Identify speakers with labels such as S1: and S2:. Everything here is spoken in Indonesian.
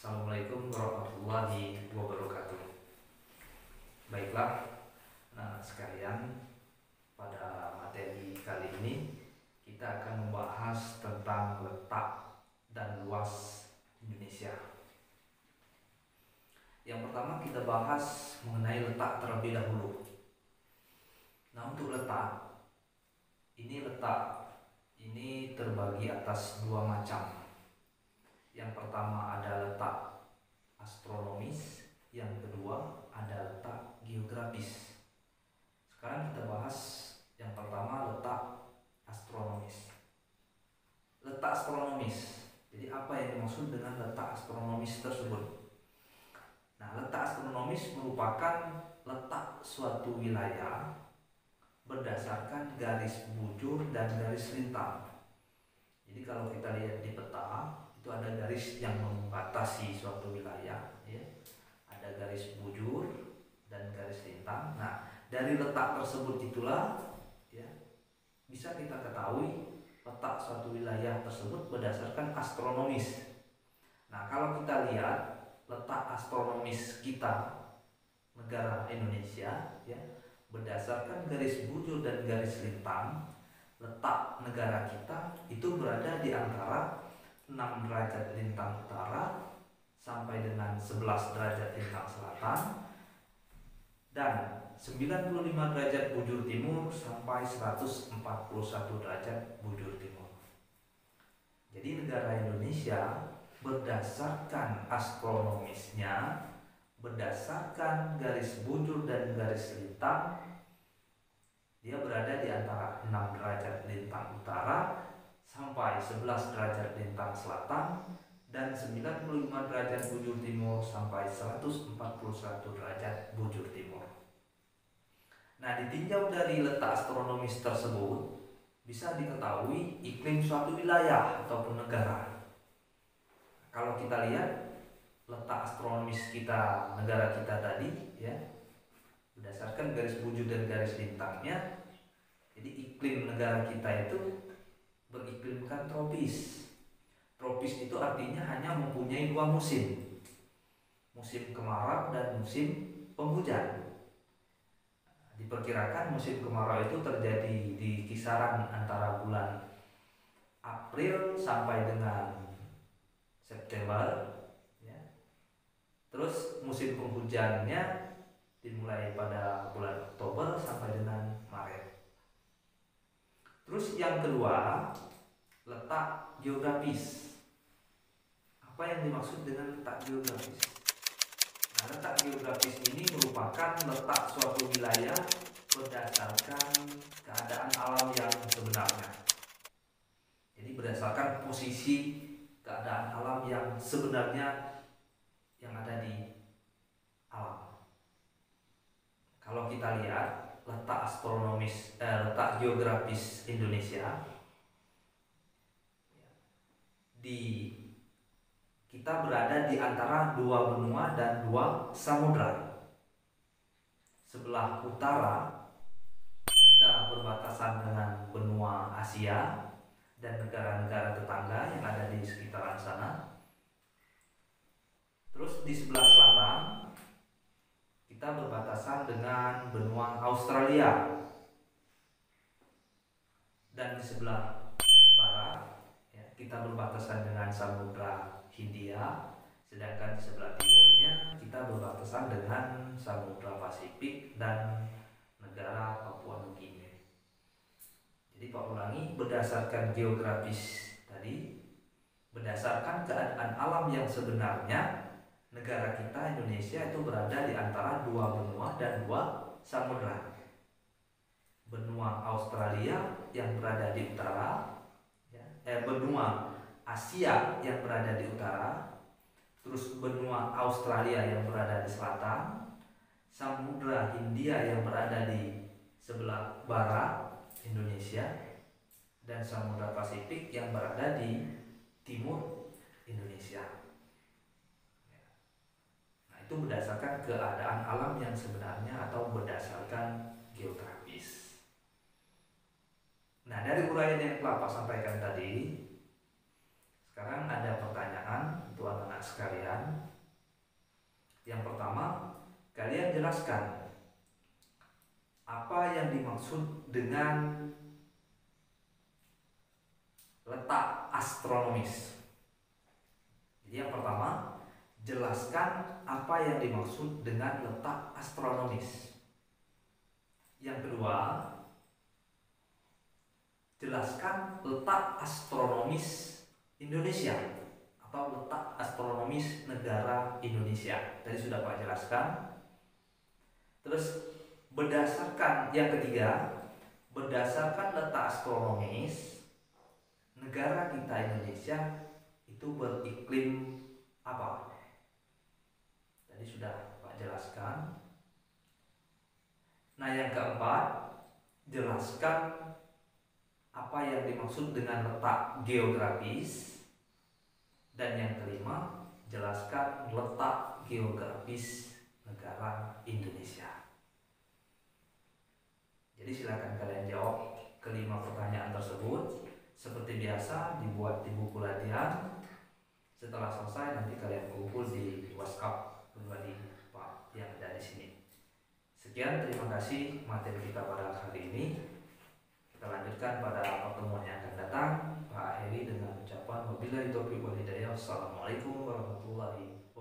S1: Assalamualaikum warahmatullahi wabarakatuh. Baiklah, sekalian, pada materi kali ini kita akan membahas tentang letak dan luas Indonesia. Yang pertama kita bahas mengenai letak terlebih dahulu. Nah, untuk letak ini terbagi atas dua macam. Yang pertama ada letak astronomis, yang kedua ada letak geografis. Sekarang kita bahas yang pertama, letak astronomis. Letak astronomis. Jadi apa yang dimaksud dengan letak astronomis tersebut? Nah, letak astronomis merupakan letak suatu wilayah berdasarkan garis bujur dan garis lintang. Jadi kalau kita lihat di peta, itu ada garis yang membatasi suatu wilayah, ya. Ada garis bujur dan garis lintang. Nah, dari letak tersebut itulah, ya, bisa kita ketahui letak suatu wilayah tersebut berdasarkan astronomis. Nah, kalau kita lihat letak astronomis kita, negara Indonesia, ya, berdasarkan garis bujur dan garis lintang, letak negara kita itu berada di antara 6 derajat lintang utara sampai dengan 11 derajat lintang selatan dan 95 derajat bujur timur sampai 141 derajat bujur timur. Jadi negara Indonesia berdasarkan astronomisnya, berdasarkan garis bujur dan garis lintang, dia berada di antara 6 derajat lintang utara sampai 11 derajat lintang selatan dan 95 derajat bujur timur sampai 141 derajat bujur timur. Nah, ditinjau dari letak astronomis tersebut bisa diketahui iklim suatu wilayah ataupun negara. Kalau kita lihat letak astronomis kita, negara kita tadi, ya, berdasarkan garis bujur dan garis lintangnya, jadi iklim negara kita itu beriklimkan tropis. Tropis itu artinya hanya mempunyai dua musim, musim kemarau dan musim penghujan. Diperkirakan musim kemarau itu terjadi di kisaran antara bulan April sampai dengan September, ya. Terus musim penghujannya dimulai pada bulan Oktober sampai dengan Maret. Terus yang kedua, letak geografis. Apa yang dimaksud dengan letak geografis? Nah, letak geografis ini merupakan letak suatu wilayah berdasarkan keadaan alam yang sebenarnya. Jadi berdasarkan posisi keadaan alam yang sebenarnya yang ada di alam. Kalau kita lihat letak astronomis, letak geografis Indonesia, kita berada di antara dua benua dan dua samudra. Sebelah utara kita berbatasan dengan benua Asia dan negara-negara tetangga yang ada di sekitaran sana. Terus di sebelah selatan kita berbatasan dengan benua Australia, dan di sebelah barat, ya, kita berbatasan dengan Samudra Hindia, sedangkan di sebelah timurnya kita berbatasan dengan Samudra Pasifik dan negara Papua Nugini. Jadi Pak ulangi, berdasarkan geografis tadi, berdasarkan keadaan alam yang sebenarnya, negara kita Indonesia itu berada di antara dua benua dan dua samudra. Benua Australia yang berada di utara, ya, benua Asia yang berada di utara, terus benua Australia yang berada di selatan, Samudra Hindia yang berada di sebelah barat Indonesia, dan Samudra Pasifik yang berada di timur Indonesia. Itu berdasarkan keadaan alam yang sebenarnya atau berdasarkan geografis. Nah, dari uraian yang telah Pak sampaikan tadi, Sekarang ada pertanyaan untuk anak-anak sekalian. Yang pertama, kalian jelaskan apa yang dimaksud dengan letak astronomis. Jadi yang pertama, jelaskan apa yang dimaksud dengan letak astronomis. Yang kedua, jelaskan letak astronomis Indonesia atau letak astronomis negara Indonesia. Tadi sudah Pak jelaskan. Terus berdasarkan yang ketiga, berdasarkan letak astronomis negara kita Indonesia itu beriklim apa? Tadi sudah Pak jelaskan. Nah, yang keempat, jelaskan apa yang dimaksud dengan letak geografis. Dan yang kelima, jelaskan letak geografis negara Indonesia. Jadi silakan kalian jawab kelima pertanyaan tersebut. Seperti biasa, dibuat di buku latihan. Setelah selesai nanti kalian kumpul di WhatsApp pribadi Pak yang ada di sini. Sekian, terima kasih materi kita pada hari ini. Kita lanjutkan pada pertemuan yang akan datang. Pak Heri dengan ucapan wabillahi taufiq wal hidayah. Assalamualaikum warahmatullahi wabarakatuh.